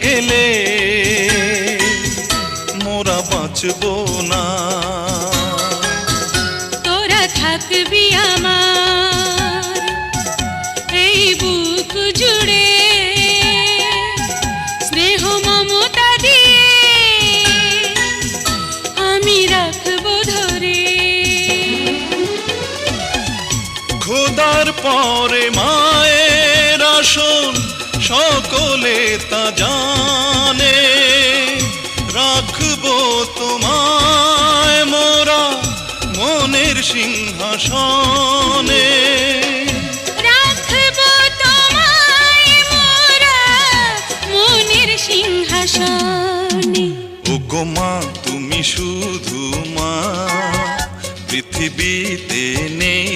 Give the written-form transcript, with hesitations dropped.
গেলে মোরা বাঁচব না। তোরা থাকবি আমার এই বুক জুড়ে, স্নেহ মমতা দিয়ে আমি রাখবো ধরে। খোদার পরে মায়ের আসন সকলে তা জানে, রাখবো তোমায় মোরা মনের সিংহাসনে। রাখবো তোমায় মোরা মনের সিংহাসনে। ওগো মা তুমি শুধু মা, পৃথিবীতে নেই